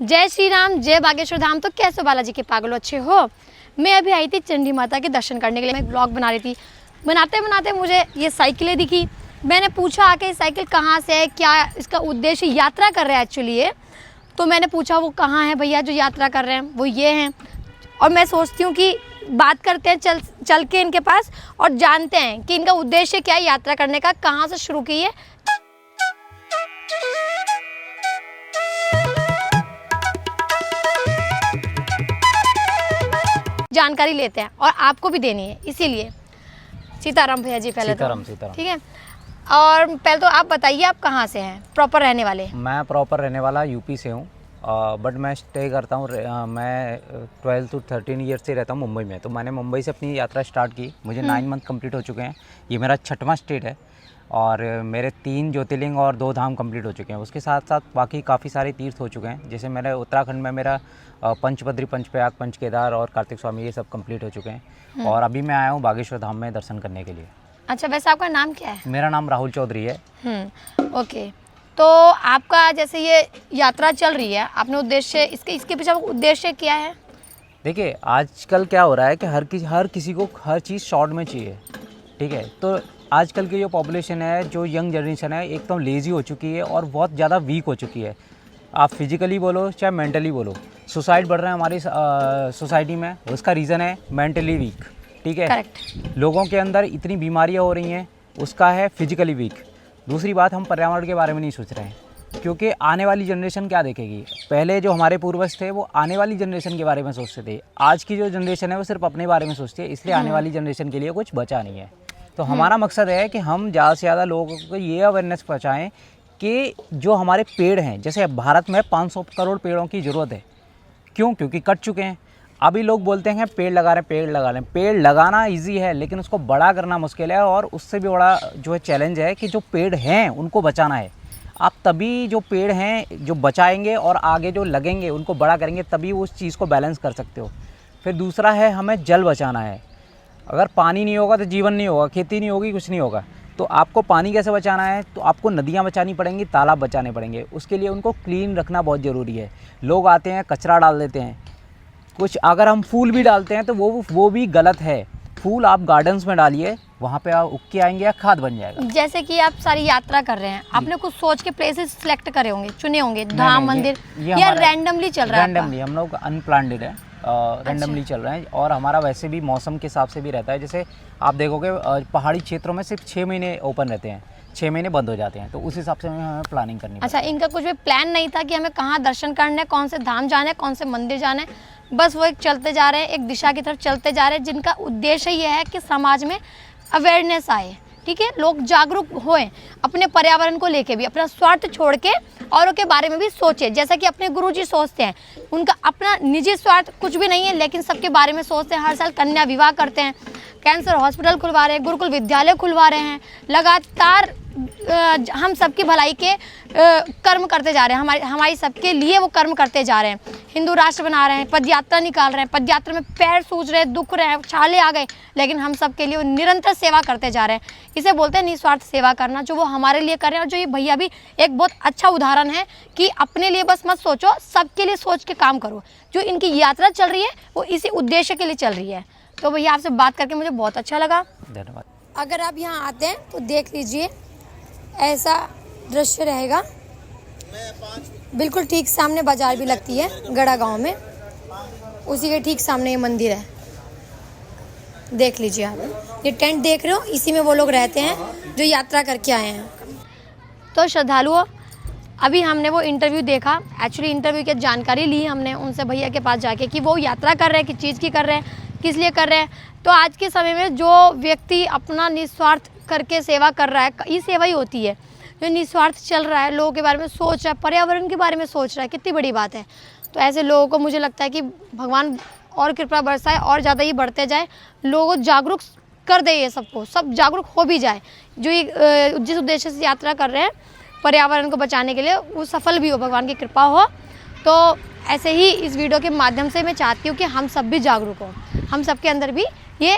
जय श्री राम, जय बागेश्वर धाम। तो कैसे बालाजी के पागलो, अच्छे हो? मैं अभी आई थी चंडी माता के दर्शन करने के लिए। मैं एक ब्लॉग बना रही थी। बनाते बनाते मुझे ये साइकिलें दिखी। मैंने पूछा आके साइकिल कहाँ से है, क्या इसका उद्देश्य, यात्रा कर रहे हैं एक्चुअली ये। तो मैंने पूछा वो कहाँ है भैया जो यात्रा कर रहे हैं, वो ये हैं। और मैं सोचती हूँ कि बात करते हैं चल के इनके पास और जानते हैं कि इनका उद्देश्य क्या है यात्रा करने का, कहाँ से शुरू की है। जानकारी लेते हैं और आपको भी देनी है, इसीलिए सीताराम भैया जी पहले सीताराम ठीक है। और पहले तो आप बताइए आप कहाँ से हैं, प्रॉपर रहने वाले? मैं प्रॉपर रहने वाला यूपी से हूँ, बट मैं स्टे करता हूँ। मैं 12 to 13 ईयर से रहता हूँ मुंबई में। तो मैंने मुंबई से अपनी यात्रा स्टार्ट की। मुझे 9 मंथ कंप्लीट हो चुके हैं। ये मेरा 6वां स्टेट है और मेरे 3 ज्योतिर्लिंग और 2 धाम कंप्लीट हो चुके हैं। उसके साथ साथ बाकी काफ़ी सारे तीर्थ हो चुके हैं। जैसे मेरे उत्तराखंड में मेरा पंचबद्री, पंचप्रयाग, पंचकेदार और कार्तिक स्वामी ये सब कंप्लीट हो चुके हैं। और अभी मैं आया हूँ बागेश्वर धाम में दर्शन करने के लिए। अच्छा, वैसे आपका नाम क्या है? मेरा नाम राहुल चौधरी है। ओके, तो आपका जैसे ये यात्रा चल रही है, आपने उद्देश्य इसके पीछे उद्देश्य क्या है? देखिए, आजकल क्या हो रहा है कि हर किसी को हर चीज़ शॉर्ट में चाहिए, ठीक है। तो आजकल की जो पॉपुलेशन है, जो यंग जनरेशन है, एकदम लेज़ी हो चुकी है और बहुत ज़्यादा वीक हो चुकी है। आप फिजिकली बोलो चाहे मेंटली बोलो, सुसाइड बढ़ रहा है हमारी सोसाइटी में। उसका रीज़न है मेंटली वीक, ठीक है। करेक्ट। लोगों के अंदर इतनी बीमारियां हो रही हैं, उसका है फिजिकली वीक। दूसरी बात, हम पर्यावरण के बारे में नहीं सोच रहे हैं, क्योंकि आने वाली जनरेशन क्या देखेगी। पहले जो हमारे पूर्वज थे वो आने वाली जनरेशन के बारे में सोचते थे। आज की जो जनरेशन है वो सिर्फ अपने बारे में सोचती है, इसलिए आने वाली जनरेशन के लिए कुछ बचा नहीं है। तो हमारा मकसद है कि हम ज़्यादा से ज़्यादा लोगों को ये अवेयरनेस पहुँचाएँ कि जो हमारे पेड़ हैं, जैसे भारत में 500 करोड़ पेड़ों की ज़रूरत है। क्यों? क्योंकि कट चुके हैं। अभी लोग बोलते हैं पेड़ लगा रहे हैं, पेड़ लगा रहे हैं। पेड़ लगाना इजी है, लेकिन उसको बड़ा करना मुश्किल है। और उससे भी बड़ा जो है चैलेंज है कि जो पेड़ हैं उनको बचाना है। आप तभी जो पेड़ हैं जो बचाएंगे और आगे जो लगेंगे उनको बड़ा करेंगे, तभी उस चीज़ को बैलेंस कर सकते हो। फिर दूसरा है, हमें जल बचाना है। अगर पानी नहीं होगा तो जीवन नहीं होगा, खेती नहीं होगी, कुछ नहीं होगा। तो आपको पानी कैसे बचाना है? तो आपको नदियाँ बचानी पड़ेंगी, तालाब बचाने पड़ेंगे। उसके लिए उनको क्लीन रखना बहुत ज़रूरी है। लोग आते हैं कचरा डाल देते हैं कुछ। अगर हम फूल भी डालते हैं तो वो भी गलत है। फूल आप गार्डन्स में डालिए, वहाँ पे आप उग के आएंगे या खाद बन जाएगा। जैसे कि आप सारी यात्रा कर रहे हैं, आपने कुछ सोच के प्लेसेस सिलेक्ट करे होंगे, चुने होंगे, धाम मंदिर, या रैंडमली चल रहा है? रैंडमली, हम लोग अनप्लान्ड है, रैंडमली चल रहे हैं। और हमारा वैसे भी मौसम के हिसाब से भी रहता है। जैसे आप देखोगे पहाड़ी क्षेत्रों में सिर्फ 6 महीने ओपन रहते हैं, 6 महीने बंद हो जाते हैं। तो उस हिसाब से हमें प्लानिंग करनी। अच्छा, इनका कुछ भी प्लान नहीं था कि हमें कहाँ दर्शन करना है, कौन से धाम जाना है, कौन से मंदिर जाना है? बस वो एक चलते जा रहे हैं, एक दिशा की तरफ चलते जा रहे हैं, जिनका उद्देश्य ये है कि समाज में अवेयरनेस आए, ठीक है। लोग जागरूक होएं, अपने पर्यावरण को लेके भी, अपना स्वार्थ छोड़ के औरों के बारे में भी सोचें। जैसा कि अपने गुरुजी सोचते हैं, उनका अपना निजी स्वार्थ कुछ भी नहीं है, लेकिन सबके बारे में सोचते हैं। हर साल कन्या विवाह करते हैं, कैंसर हॉस्पिटल खुलवा रहे हैं, गुरुकुल विद्यालय खुलवा रहे हैं। लगातार हम सबकी भलाई के कर्म करते जा रहे हैं, हमारी सबके लिए वो कर्म करते जा रहे हैं। हिंदू राष्ट्र बना रहे हैं, पदयात्रा निकाल रहे हैं, पदयात्रा में पैर सूज रहे हैं, दुख रहे हैं, छाले आ गए, लेकिन हम सबके लिए वो निरंतर सेवा करते जा रहे हैं। इसे बोलते हैं निस्वार्थ सेवा करना, जो वो हमारे लिए कर रहे हैं। और जो ये भैया भी एक बहुत अच्छा उदाहरण है कि अपने लिए बस मत सोचो, सबके लिए सोच के काम करो। जो इनकी यात्रा चल रही है वो इसी उद्देश्य के लिए चल रही है। तो भैया आपसे बात करके मुझे बहुत अच्छा लगा, धन्यवाद। अगर आप यहाँ आते हैं तो देख लीजिए, ऐसा दृश्य रहेगा। बिल्कुल ठीक सामने बाजार भी लगती है गड़ा गांव में, उसी के ठीक सामने ये मंदिर है। देख लीजिए आप, ये टेंट देख रहे हो, इसी में वो लोग रहते हैं जो यात्रा करके आए हैं। तो श्रद्धालुओं, अभी हमने वो इंटरव्यू देखा। एक्चुअली इंटरव्यू की जानकारी ली हमने उनसे, भैया के पास जाके, कि वो यात्रा कर रहे हैं, किस चीज़ की कर रहे हैं, किस लिए कर रहे हैं। तो आज के समय में जो व्यक्ति अपना निस्वार्थ करके सेवा कर रहा है, ये सेवा ही होती है। जो निस्वार्थ चल रहा है, लोगों के बारे में सोच रहा है, पर्यावरण के बारे में सोच रहा है, कितनी बड़ी बात है। तो ऐसे लोगों को मुझे लगता है कि भगवान और कृपा बरसाए और ज़्यादा ही बढ़ते जाए, लोगों जागरूक कर दे, ये सबको सब जागरूक हो भी जाए। जो ये जिस उद्देश्य से यात्रा कर रहे हैं पर्यावरण को बचाने के लिए, वो सफल भी हो, भगवान की कृपा हो। तो ऐसे ही इस वीडियो के माध्यम से मैं चाहती हूँ कि हम सब भी जागरूक हों, हम सबके अंदर भी ये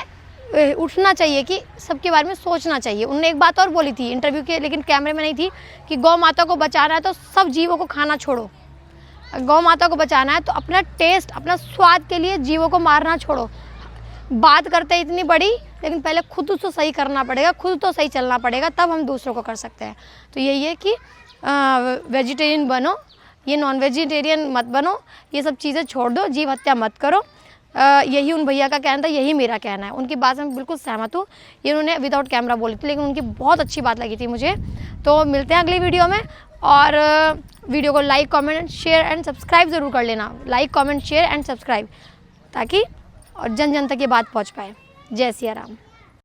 उठना चाहिए कि सबके बारे में सोचना चाहिए। उन्होंने एक बात और बोली थी इंटरव्यू के, लेकिन कैमरे में नहीं थी, कि गौ माता को बचाना है तो सब जीवों को खाना छोड़ो। गौ माता को बचाना है तो अपना टेस्ट, अपना स्वाद के लिए जीवों को मारना छोड़ो। बात करते हैं इतनी बड़ी, लेकिन पहले खुद उसको सही करना पड़ेगा, खुद तो सही चलना पड़ेगा, तब हम दूसरों को कर सकते हैं। तो यही है कि वेजिटेरियन बनो, ये नॉन वेजिटेरियन मत बनो, ये सब चीज़ें छोड़ दो, जीव हत्या मत करो। यही उन भैया का कहना था, यही मेरा कहना है। उनकी बात से मैं बिल्कुल सहमत हूँ। ये उन्होंने विदाउट कैमरा बोली थी, लेकिन उनकी बहुत अच्छी बात लगी थी मुझे। तो मिलते हैं अगली वीडियो में, और वीडियो को like, comment, share and subscribe ज़रूर कर लेना। Like, comment, share and subscribe, ताकि और जन जन तक ये बात पहुँच पाए। जय सिया राम।